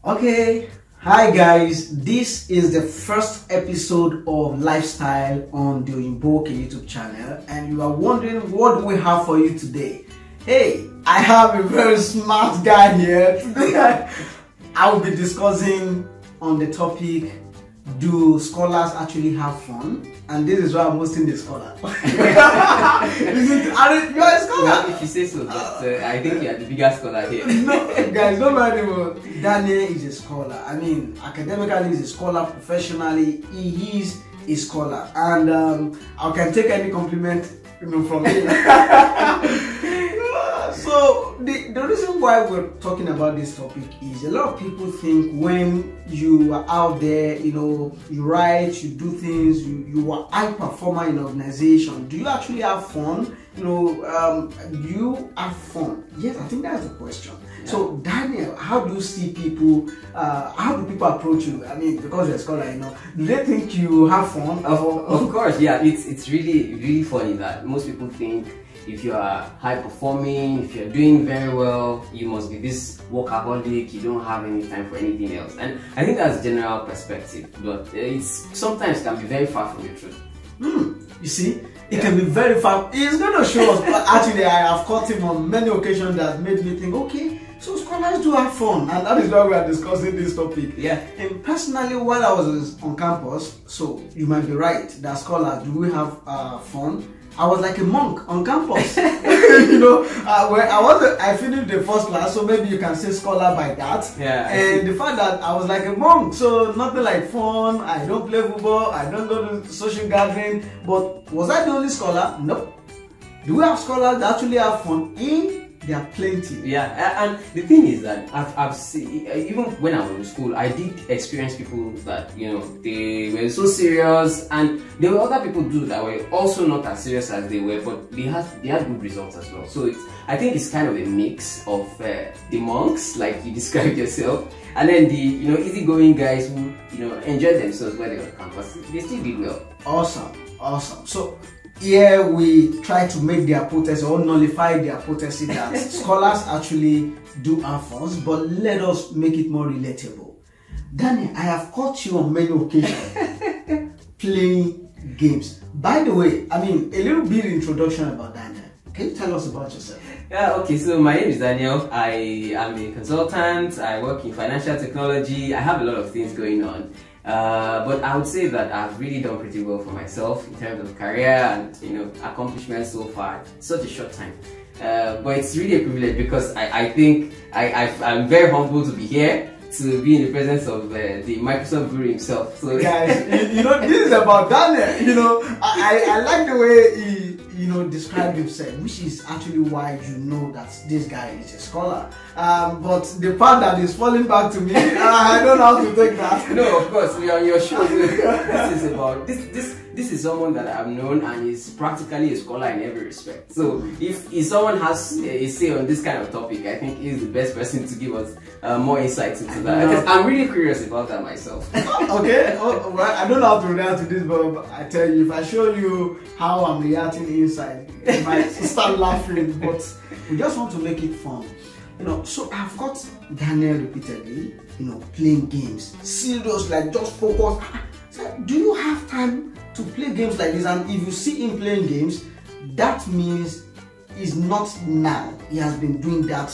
Okay, hi guys, this is the first episode of Lifestyle on the Oyinbo YouTube channel, and you are wondering what do we have for you today. Hey, I have a very smart guy here. Today I will be discussing on the topic, do scholars actually have fun? And this is why I'm hosting the scholar. You are a scholar. Well, if you say so, but I think you are the biggest scholar here. No, guys, don't mind him. Daniel is a scholar. I mean, academically he's a scholar, professionally he is a scholar, and I can take any compliment from him. So the reason why we're talking about this topic is a lot of people think when you are out there, you write, you do things, you are a high performer in an organization. Do you actually have fun? Do you have fun? Yes, I think that's the question. Yeah. So Daniel, how do you see people? How do people approach you? I mean, because you're a scholar, do they think you have fun? Of course, yeah. It's really funny that most people think if you are high performing, if you're doing very well, you must be this workaholic, you don't have any time for anything else. And I think that's general perspective, but it's sometimes can be very far from the truth. You see, it can be very far. He's going to show us, but actually I have caught him on many occasions that made me think, okay, so scholars do have fun, and that is why we are discussing this topic. Yeah. And personally, while I was on campus, so you might be right, that scholars, do we have fun? I was like a monk on campus. I finished the first class, so maybe you can say scholar by that. Yeah. And the fact that I was like a monk, so nothing like fun. I don't play football. I don't go to social gathering. But was I the only scholar? Nope. Do we have scholars that actually have fun? There are plenty. Yeah, and the thing is that I've seen, even when I was in school, I did experience people that, they were so serious, and there were other people too that were also not as serious as they were, but they had good results as well. So I think it's kind of a mix of the monks, like you described yourself, and then the easygoing guys who enjoyed themselves while they were on campus. They still did well. Awesome. So here we try to make their hypothesis or nullify their hypothesis that scholars actually do have fun, but let us make it more relatable. Daniel, I have caught you on many occasions playing games. By the way, I mean, a little bit introduction about Daniel. Can you tell us about yourself? Yeah, okay, so my name is Daniel. I am a consultant. I work in financial technology. I have a lot of things going on. But I would say that I've really done pretty well for myself in terms of career and accomplishments so far. Such a short time, but it's really a privilege because I think I'm very humble to be here, to be in the presence of the Microsoft guru himself. So guys, this is about Daniel. I like the way he described himself, which is actually why that this guy is a scholar. But the part that is falling back to me, I don't know how to take that. No, of course, we are on your show. This is someone that I've known and is practically a scholar in every respect. So if someone has a say on this kind of topic, I think he's the best person to give us more insights into that. Because I'm really curious about that myself. Okay, well, I don't know how to react to this, but I tell you, if I show you how I'm reacting inside, you might start laughing. But we just want to make it fun. So I've got Daniel repeatedly, playing games. Serious, like just focus. So do you have time to play games like this? And if you see him playing games, that means it's not now. He has been doing that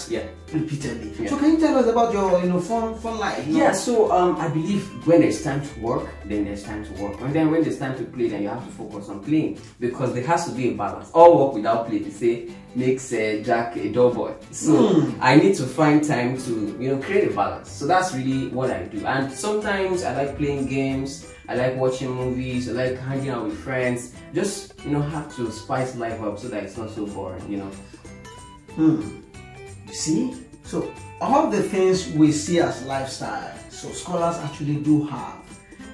repeatedly. Yeah. So can you tell us about your fun life? Yeah, so I believe when there's time to work, then there's time to work. And then when there's time to play, then you have to focus on playing. Because there has to be a balance. All work without play, they say, makes Jack a dull boy. So I need to find time to create a balance. So that's really what I do. And sometimes I like playing games, I like watching movies, I like hanging out with friends. Just have to spice life up so that it's not so boring. You see, so all the things we see as lifestyle, so scholars actually do have,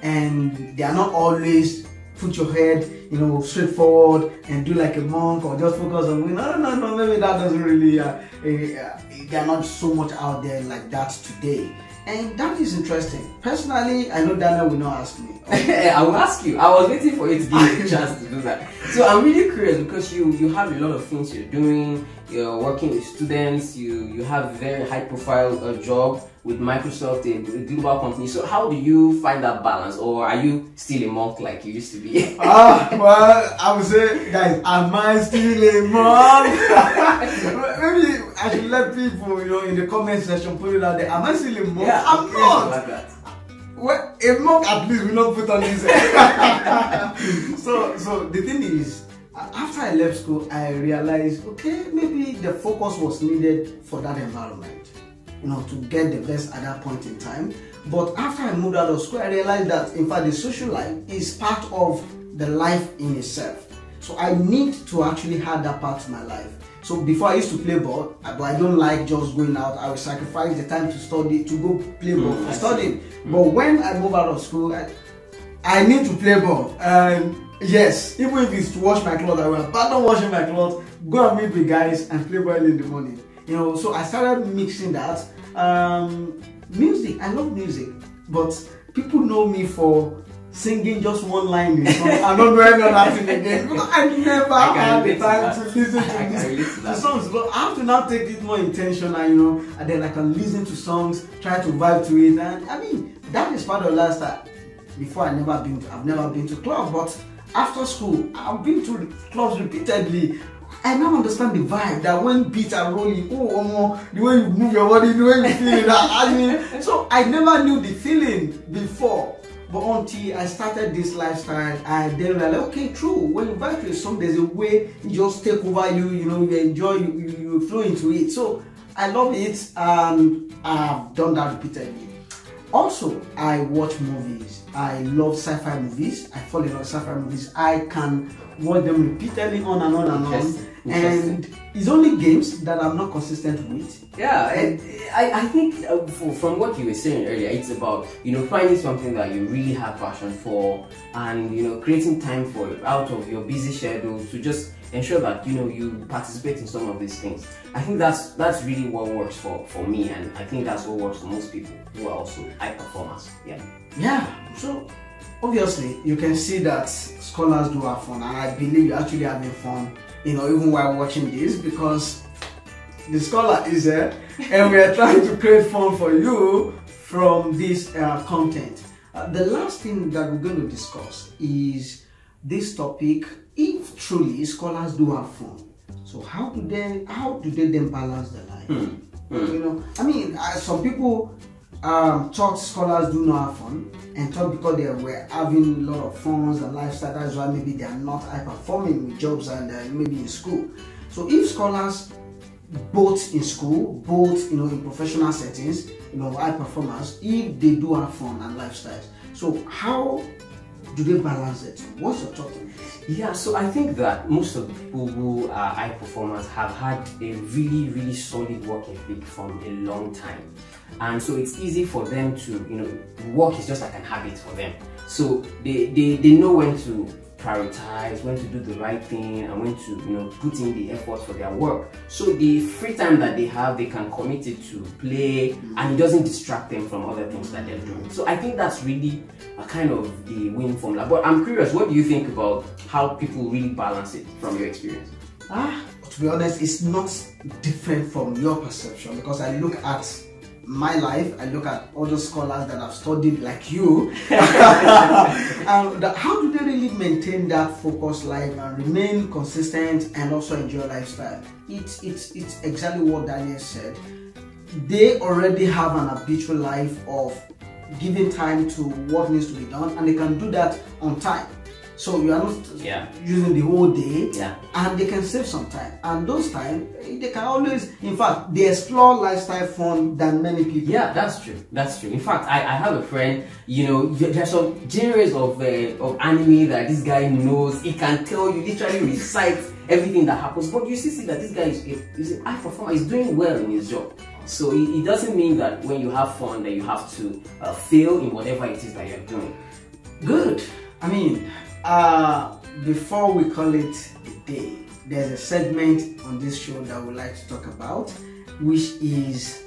and they are not always put your head straightforward and do like a monk or just focus on no, maybe that doesn't really they are not so much out there like that today. And that is interesting. Personally, I know Daniel will not ask me. I will ask you. I was waiting for you to give me a chance to do that. So I'm really curious because you have a lot of things you're doing. You're working with students. You have a very high profile job with Microsoft, a global company. So how do you find that balance, or are you still a monk like you used to be? Well, I would say, guys, am I still a monk? Maybe I should let people, in the comment section put it out there. Am I still a monk? Yeah, I'm not. like that. Well, a monk at least will not put on his So the thing is, after I left school, I realized, okay, maybe the focus was needed for that environment, to get the best at that point in time. But after I moved out of school, I realized that, in fact, the social life is part of the life in itself. So I need to actually add that part to my life. So before I used to play ball, but I don't like just going out. I would sacrifice the time to study, to go play ball for studying. But when I move out of school, I need to play ball. And yes, even if it's to wash my clothes, I will abandon washing my clothes, go and meet the guys and play ball in the morning. So I started mixing that. Music, I love music, but people know me for singing just one line in song. I don't know any other thing again because I never had the time to listen to the songs. But I have to now take it more intentional, and then I can listen to songs, try to vibe to it, and I mean that is part of the lifestyle. Before I've never been to club, but after school I've been to clubs repeatedly. I now understand the vibe that when beats are rolling, the way you move your body, the way you feel it. So I never knew the feeling before. But until I started this lifestyle, I then realized, okay, true. When you vibe to a song, there's a way it just take over you. You enjoy, you flow into it. So I love it, and I've done that repeatedly. Also, I watch movies. I love sci-fi movies. I fall in love with sci-fi movies. I can watch them repeatedly on and on and on. And it's only games that I'm not consistent with. Yeah, and I think from what you were saying earlier, it's about finding something that you really have passion for, and creating time for it out of your busy schedule to just ensure that you participate in some of these things. I think that's really what works for me, and I think that's what works for most people who are also high performers. Yeah. So obviously you can see that scholars do have fun, and I believe you're actually having fun, even while watching this, because the scholar is there and we are trying to create fun for you from this content. The last thing that we're going to discuss is this topic: if truly scholars do have fun, so how do they then balance their life? Some people thought scholars do not have fun, and thought because they were having a lot of funds and lifestyle, that's why maybe they are not high performing with jobs and maybe in school. So if scholars, both in school, both in professional settings, high performers, if they do have fun and lifestyles, so how do they balance it? What's your thought on this? Yeah, so I think that most of the people who are high performers have had a really, really solid work ethic from a long time. And so it's easy for them to, work is just like an habit for them. So they know when to prioritize, when to do the right thing, and when to, put in the effort for their work. So the free time that they have, they can commit it to play, and it doesn't distract them from other things that they're doing. So I think that's really a kind of the win formula. But I'm curious, what do you think about how people really balance it from your experience? To be honest, it's not different from your perception, because I look at my life, I look at other scholars that have studied like you, and how do they really maintain that focused life and remain consistent and also enjoy lifestyle? It's exactly what Daniel said. They already have an habitual life of giving time to what needs to be done, and they can do that on time. So you are not using the whole day, and they can save some time. And those time, they can always, in fact, they explore lifestyle fun than many people. Yeah, that's true. That's true. In fact, I have a friend, there's some genres of anime that this guy knows. He can tell you, literally recite everything that happens. But you see that this guy is a high performer. He's doing well in his job. So it doesn't mean that when you have fun that you have to fail in whatever it is that you're doing. Good. Before we call it a day, there's a segment on this show that we'd like to talk about, which is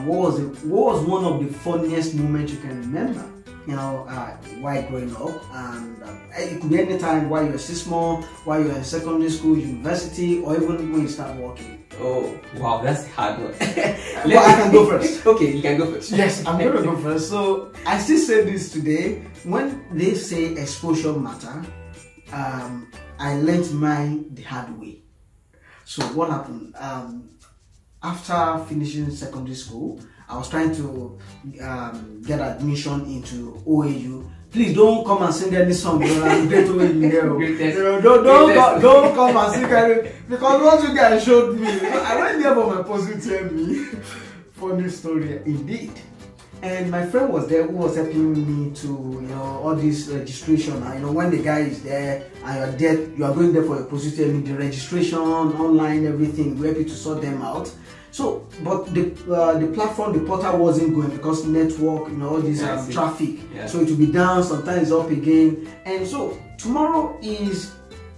what was one of the funniest moments you can remember? While growing up, and it could be any time while you're still small, while you're in secondary school, university, or even when you start working. Oh wow, that's a hard one. Well, I can go first. Okay, you can go first. Yes, I'm gonna go first. So I still say this today. When they say exposure matter, I learned mine the hard way. So what happened? After finishing secondary school, I was trying to get admission into OAU. Please don't come and sing any song. Don't come and sing any, because what you guys showed me, I went there for my person tell me. Funny story indeed. And my friend was there who was helping me to, all this registration. When the guy is there and you're there, you are going there for a position, the registration, online, everything, we help you to sort them out. So, but the platform, the portal wasn't going because network, all this traffic. Yeah. So it will be down, sometimes up again. And so tomorrow is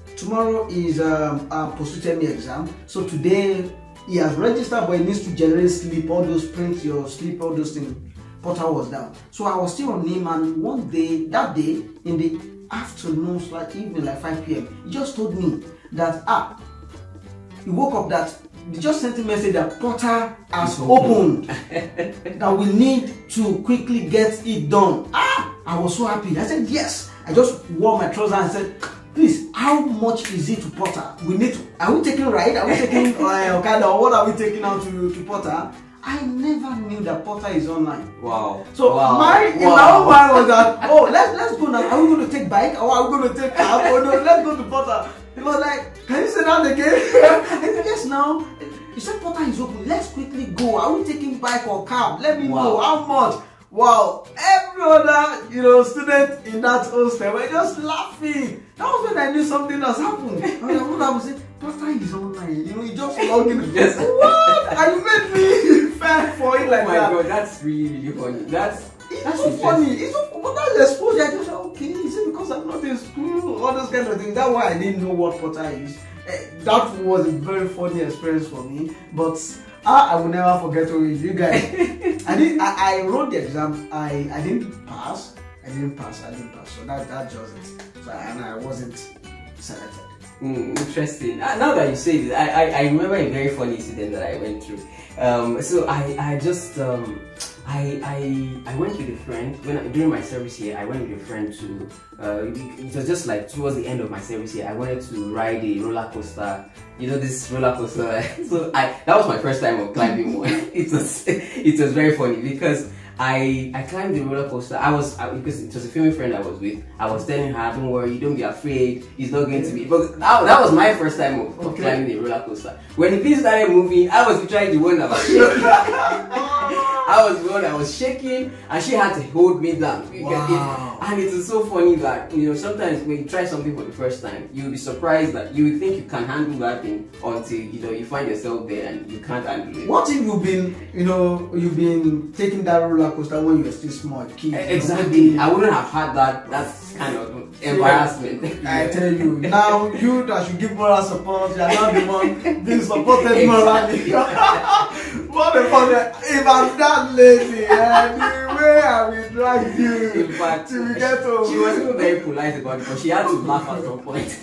post-UTME exam. So today he has registered, but he needs to generate slip, all those prints, your slip, all those things. Portal was down. So I was still on him, and that day in the afternoon, like evening, like 5 p.m., he just told me that he woke up that they just sent a message that portal has opened, that we need to quickly get it done. I was so happy. I said yes. I just wore my trousers and said, please, how much is it to portal? Are we taking ride? Are we taking Okada, or what are we taking out to portal? I never knew that portal is online. Wow. So my own mind was that, let's go now. Are we going to take bike, or are we going to take cab? Oh no, let's go to portal. It was like, can you say that again? I said, yes, now. You said portal is open. Let's quickly go. Are we taking bike or cab? Let me know how much. Wow. Every other, student in that hostel were just laughing. That was when I knew something has happened. I was saying, portal is online. You just log in. Yes. What? And you made me fair for it like that. Oh my God, that's really funny. That's so funny. But that's exposure. I just said, okay, is it because I'm not in school? All those kind of things. That's why I didn't know what portal is. That was a very funny experience for me. But I will never forget to you guys. I wrote the exam. I didn't pass. So that's just it. So, and I wasn't selected. Interesting. Now that you say this, I remember a very funny incident that I went through. So I went with a friend during my service here. I went with a friend to. It was just like towards the end of my service here. I wanted to ride a roller coaster. This roller coaster. So that was my first time of climbing one. It was very funny because I climbed the roller coaster. Because it was a female friend I was with. I was telling her, don't worry, don't be afraid. It's not going to be. But that was my first time of climbing the roller coaster. When the thing started moving, I was trying the one that was shaking. I was the one that was shaking, and she had to hold me down. Wow. And it is so funny that sometimes when you try something for the first time, you'll be surprised that you will think you can handle that thing until you find yourself there and you can't handle it. What if you've been taking that roller coaster when you were still small kid? Exactly. I wouldn't have had that kind of embarrassment. I tell you, now you that should give moral support, you are not the one being supported morally. What a funny, if I'm that lady, the way I will drag you. In fact, till we get home. She was even very polite about it, but she had to laugh at some point.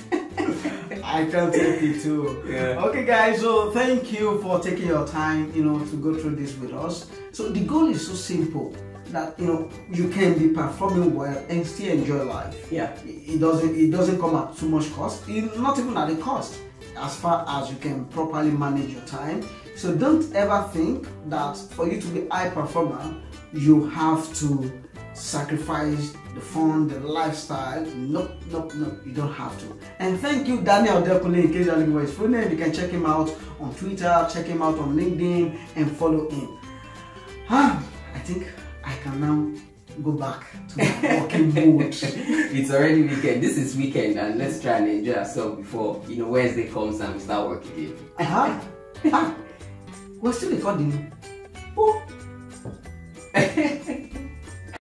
I can take it too. Yeah. Okay guys, so thank you for taking your time, to go through this with us. So the goal is so simple that you can be performing well and still enjoy life. Yeah. It doesn't come at too much cost. Not even at the cost, as far as you can properly manage your time. So don't ever think that for you to be a high performer, you have to sacrifice the fun, the lifestyle. Nope, you don't have to. And thank you, Daniel Dekule, in case you're looking for his full name. You can check him out on Twitter, check him out on LinkedIn, and follow him. I think I can now go back to my working mode. It's already weekend. This is weekend, and let's try and enjoy ourselves before Wednesday comes and we start working again. We're still recording. Oh.